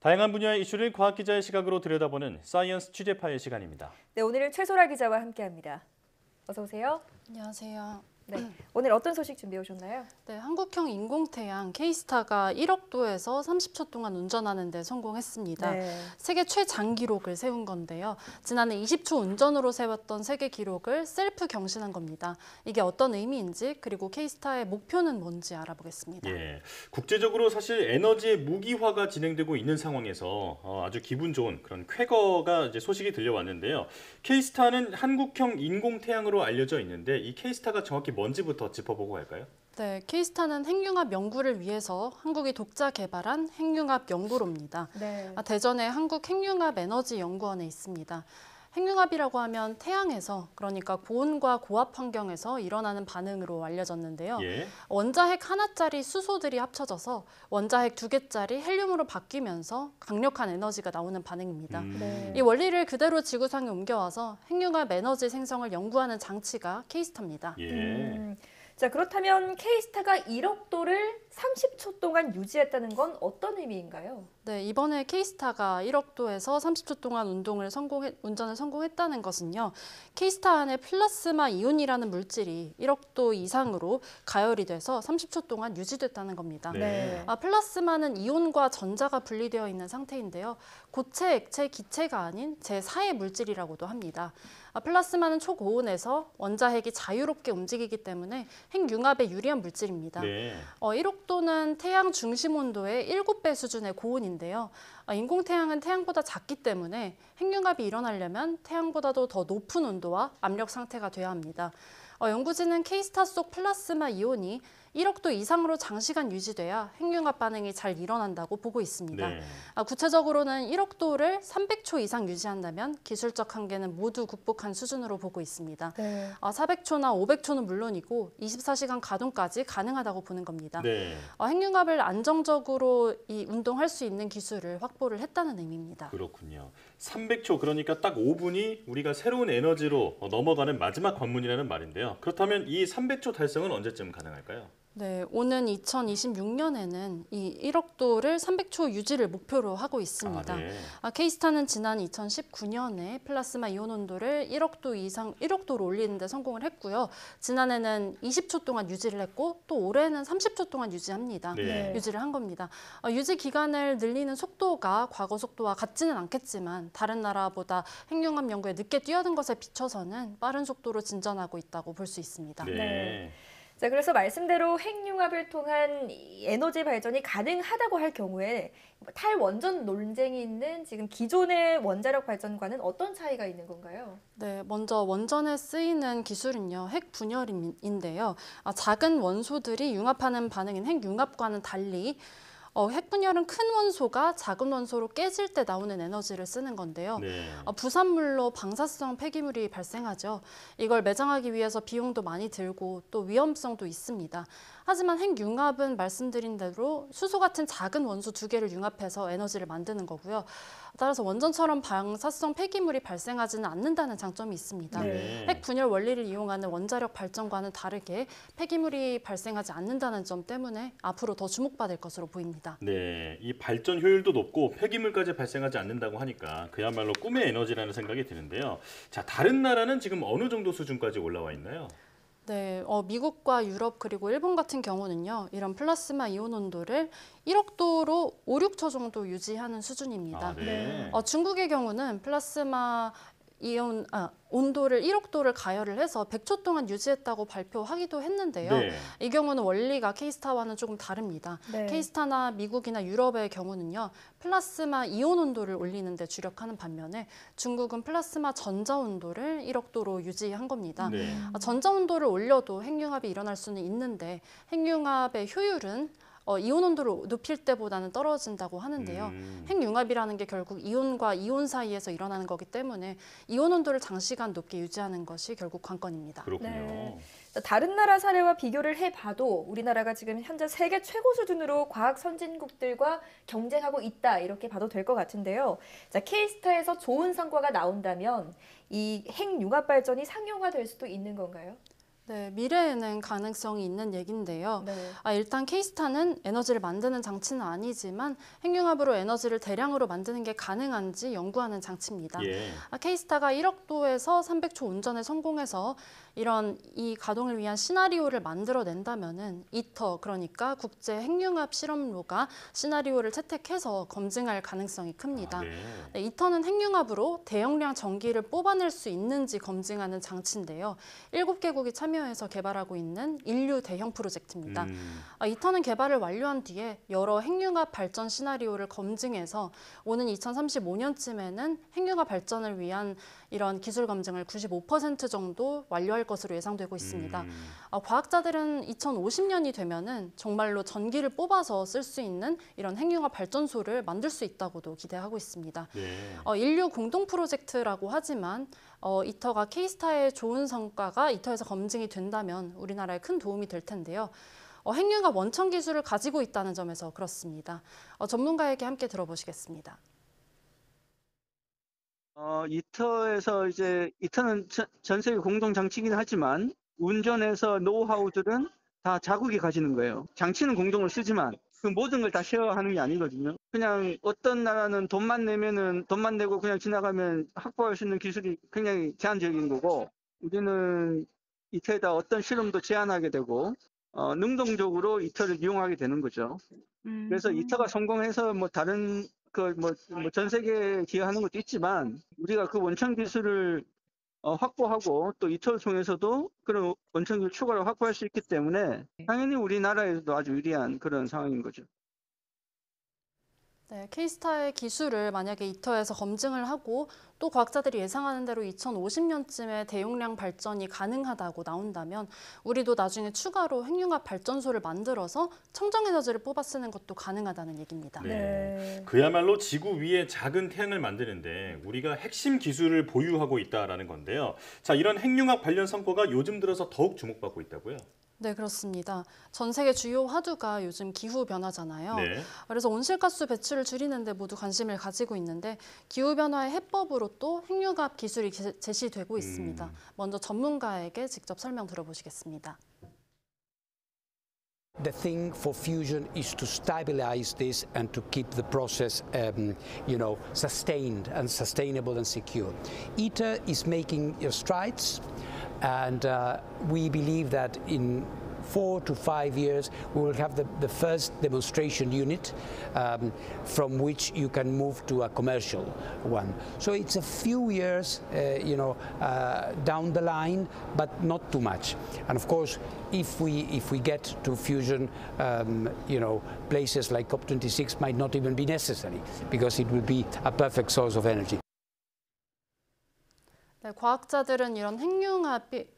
다양한 분야의 이슈를 과학 기자의 시각으로 들여다보는 사이언스 취재파의 시간입니다. 네, 오늘은 최소라 기자와 함께합니다. 어서 오세요. 안녕하세요. 네, 오늘 어떤 소식 준비해 오셨나요? 네, 한국형 인공태양 K스타가 1억 도에서 30초 동안 운전하는 데 성공했습니다. 네. 세계 최장 기록을 세운 건데요. 지난해 20초 운전으로 세웠던 세계 기록을 셀프 경신한 겁니다. 이게 어떤 의미인지 그리고 K스타의 목표는 뭔지 알아보겠습니다. 예, 국제적으로 사실 에너지의 무기화가 진행되고 있는 상황에서 아주 기분 좋은 그런 쾌거가 이제 소식이 들려왔는데요. K스타는 한국형 인공태양으로 알려져 있는데 이 K스타가 정확히 뭔지부터 짚어보고 갈까요? 네, K스타는 핵융합 연구를 위해서 한국이 독자 개발한 핵융합 연구로입니다. 네. 대전의 한국핵융합에너지연구원에 있습니다. 핵융합이라고 하면 태양에서, 그러니까 고온과 고압 환경에서 일어나는 반응으로 알려졌는데요. 예. 원자핵 하나짜리 수소들이 합쳐져서 원자핵 2개짜리 헬륨으로 바뀌면서 강력한 에너지가 나오는 반응입니다. 네. 이 원리를 그대로 지구상에 옮겨와서 핵융합 에너지 생성을 연구하는 장치가 K스타입니다. 예. 자, 그렇다면 K스타가 1억 도를 30초 동안 유지했다는 건 어떤 의미인가요? 네, 이번에 K스타가 1억 도에서 30초 동안 운전을 성공했다는 것은요. K스타 안에 플라스마 이온이라는 물질이 1억 도 이상으로 가열이 돼서 30초 동안 유지됐다는 겁니다. 네. 플라스마는 이온과 전자가 분리되어 있는 상태인데요. 고체, 액체, 기체가 아닌 제4의 물질이라고도 합니다. 플라스마는 초고온에서 원자핵이 자유롭게 움직이기 때문에 핵융합에 유리한 물질입니다. 네. 1억 도는 태양 중심 온도의 7배 수준의 고온인데요. 인공태양은 태양보다 작기 때문에 핵융합이 일어나려면 태양보다도 더 높은 온도와 압력 상태가 돼야 합니다. 연구진은 K스타 속 플라스마 이온이 1억 도 이상으로 장시간 유지돼야 핵융합 반응이 잘 일어난다고 보고 있습니다. 네. 구체적으로는 1억 도를 300초 이상 유지한다면 기술적 한계는 모두 극복한 수준으로 보고 있습니다. 네. 400초나 500초는 물론이고 24시간 가동까지 가능하다고 보는 겁니다. 네. 핵융합을 안정적으로 운동할 수 있는 기술을 확보를 했다는 의미입니다. 그렇군요. 300초, 그러니까 딱 5분이 우리가 새로운 에너지로 넘어가는 마지막 관문이라는 말인데요. 그렇다면 이 300초 달성은 언제쯤 가능할까요? 네, 오는 2026년에는 이 1억 도를 300초 유지를 목표로 하고 있습니다. 네. K스타는 지난 2019년에 플라스마 이온 온도를 1억 도로 올리는 데 성공을 했고요. 지난해는 20초 동안 유지를 했고 또 올해는 30초 동안 유지합니다. 네. 유지를 한 겁니다. 유지 기간을 늘리는 속도가 과거 속도와 같지는 않겠지만 다른 나라보다 핵융합 연구에 늦게 뛰어든 것에 비춰서는 빠른 속도로 진전하고 있다고 볼 수 있습니다. 네. 네. 자, 그래서 말씀대로 핵융합을 통한 에너지 발전이 가능하다고 할 경우에 탈원전 논쟁이 있는 지금 기존의 원자력 발전과는 어떤 차이가 있는 건가요? 네, 먼저 원전에 쓰이는 기술은요, 핵 분열인데요. 작은 원소들이 융합하는 반응인 핵융합과는 달리 핵분열은 큰 원소가 작은 원소로 깨질 때 나오는 에너지를 쓰는 건데요. 네. 부산물로 방사성 폐기물이 발생하죠. 이걸 매장하기 위해서 비용도 많이 들고 또 위험성도 있습니다. 하지만 핵융합은 말씀드린 대로 수소 같은 작은 원소 2개를 융합해서 에너지를 만드는 거고요. 따라서 원전처럼 방사성 폐기물이 발생하지는 않는다는 장점이 있습니다. 네. 핵 분열 원리를 이용하는 원자력 발전과는 다르게 폐기물이 발생하지 않는다는 점 때문에 앞으로 더 주목받을 것으로 보입니다. 네, 이 발전 효율도 높고 폐기물까지 발생하지 않는다고 하니까 그야말로 꿈의 에너지라는 생각이 드는데요. 자, 다른 나라는 지금 어느 정도 수준까지 올라와 있나요? 네, 미국과 유럽 그리고 일본 같은 경우는요. 이런 플라스마 이온 온도를 1억 도로 5, 6초 정도 유지하는 수준입니다. 네. 중국의 경우는 플라스마 이온 온도를 1억 도를 가열을 해서 100초 동안 유지했다고 발표하기도 했는데요. 네. 이 경우는 원리가 K스타와는 조금 다릅니다. 네. K스타나 미국이나 유럽의 경우는요. 플라스마 이온 온도를 올리는 데 주력하는 반면에 중국은 플라스마 전자 온도를 1억 도로 유지한 겁니다. 네. 전자 온도를 올려도 핵융합이 일어날 수는 있는데 핵융합의 효율은 이온 온도를 높일 때보다는 떨어진다고 하는데요. 핵융합이라는 게 결국 이온과 이온 사이에서 일어나는 거기 때문에 이온 온도를 장시간 높게 유지하는 것이 결국 관건입니다. 그렇군요. 네. 다른 나라 사례와 비교를 해봐도 우리나라가 지금 현재 세계 최고 수준으로 과학 선진국들과 경쟁하고 있다, 이렇게 봐도 될 것 같은데요. 자, K스타에서 좋은 성과가 나온다면 이 핵융합 발전이 상용화될 수도 있는 건가요? 네, 미래에는 가능성이 있는 얘긴데요. 네. 일단 K스타는 에너지를 만드는 장치는 아니지만 핵융합으로 에너지를 대량으로 만드는 게 가능한지 연구하는 장치입니다. 예. K스타가 1억 도에서 300초 운전에 성공해서 이런 이 가동을 위한 시나리오를 만들어낸다면은 이터, 그러니까 국제 핵융합 실험로가 시나리오를 채택해서 검증할 가능성이 큽니다. 네. 네, 이터는 핵융합으로 대용량 전기를 뽑아낼 수 있는지 검증하는 장치인데요. 7개국이 참여해서 개발하고 있는 인류 대형 프로젝트입니다. 이터는 개발을 완료한 뒤에 여러 핵융합 발전 시나리오를 검증해서 오는 2035년쯤에는 핵융합 발전을 위한 이런 기술 검증을 95% 정도 완료할 것으로 예상되고 있습니다. 과학자들은 2050년이 되면은 정말로 전기를 뽑아서 쓸 수 있는 이런 핵융합 발전소를 만들 수 있다고도 기대하고 있습니다. 네. 인류 공동 프로젝트라고 하지만 이터가 K스타의 좋은 성과가 이터에서 검증이 된다면 우리나라에 큰 도움이 될 텐데요. 핵융합 원천 기술을 가지고 있다는 점에서 그렇습니다. 전문가에게 함께 들어보시겠습니다. 이터에서 이터는 전 세계 공동 장치이긴 하지만 운전에서 노하우들은 다 자국이 가지는 거예요. 장치는 공동으로 쓰지만 그 모든 걸 다 쉐어하는 게 아니거든요. 그냥 어떤 나라는 돈만 내고 그냥 지나가면 확보할 수 있는 기술이 굉장히 제한적인 거고, 우리는 이터에다 어떤 실험도 제한하게 되고 능동적으로 이터를 이용하게 되는 거죠. 그래서 이터가 성공해서 뭐 다른 전 세계에 기여하는 것도 있지만 우리가 그 원천 기술을 확보하고 또 이터를 통해서도 그런 원천 기술 추가로 확보할 수 있기 때문에 당연히 우리나라에서도 아주 유리한 그런 상황인 거죠. 네, K스타의 기술을 만약에 이터에서 검증을 하고 또 과학자들이 예상하는 대로 2050년쯤에 대용량 발전이 가능하다고 나온다면 우리도 나중에 추가로 핵융합 발전소를 만들어서 청정에너지를 뽑아 쓰는 것도 가능하다는 얘기입니다. 네. 그야말로 지구 위에 작은 태양을 만드는데 우리가 핵심 기술을 보유하고 있다라는 건데요. 자, 이런 핵융합 관련 성과가 요즘 들어서 더욱 주목받고 있다고요? 네, 그렇습니다. 전 세계 주요 화두가 요즘 기후 변화잖아요. 네. 그래서 온실가스 배출을 줄이는 데 모두 관심을 가지고 있는데 기후 변화의 해법으로 또 핵융합 기술이 제시되고 있습니다. 먼저 전문가에게 직접 설명 들어보시겠습니다. The thing for fusion is to stabilize this and to keep the process, sustained and sustainable and secure. ITER is making strides, and we believe that in 4 to 5 years we will have the first demonstration unit from which you can move to a commercial one. So it's a few years, down the line, but not too much. And of course, if we get to fusion, places like COP26 might not even be necessary because it will be a perfect source of energy. 네, 과학자들은 이런 핵융합이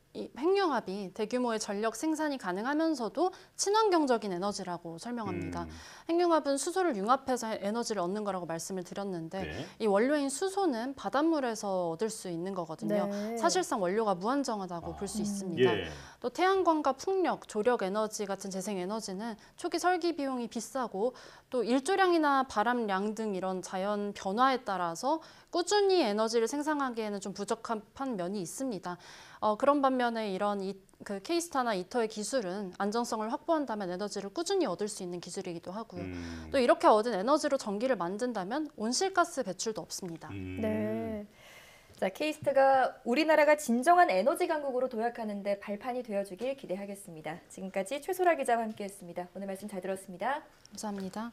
대규모의 전력 생산이 가능하면서도 친환경적인 에너지라고 설명합니다. 핵융합은 수소를 융합해서 에너지를 얻는 거라고 말씀을 드렸는데 네. 이 원료인 수소는 바닷물에서 얻을 수 있는 거거든요. 네. 사실상 원료가 무한정하다고 볼 수 있습니다. 예. 또 태양광과 풍력, 조력 에너지 같은 재생 에너지는 초기 설계 비용이 비싸고 또 일조량이나 바람량 등 이런 자연 변화에 따라서 꾸준히 에너지를 생산하기에는 좀 부적합한 면이 있습니다. 그런 반면에 이런 K스타나 이터의 기술은 안정성을 확보한다면 에너지를 꾸준히 얻을 수 있는 기술이기도 하고요. 또 이렇게 얻은 에너지로 전기를 만든다면 온실가스 배출도 없습니다. 네. 자, K스타가 우리나라가 진정한 에너지 강국으로 도약하는 데 발판이 되어주길 기대하겠습니다. 지금까지 최소라 기자와 함께했습니다. 오늘 말씀 잘 들었습니다. 감사합니다.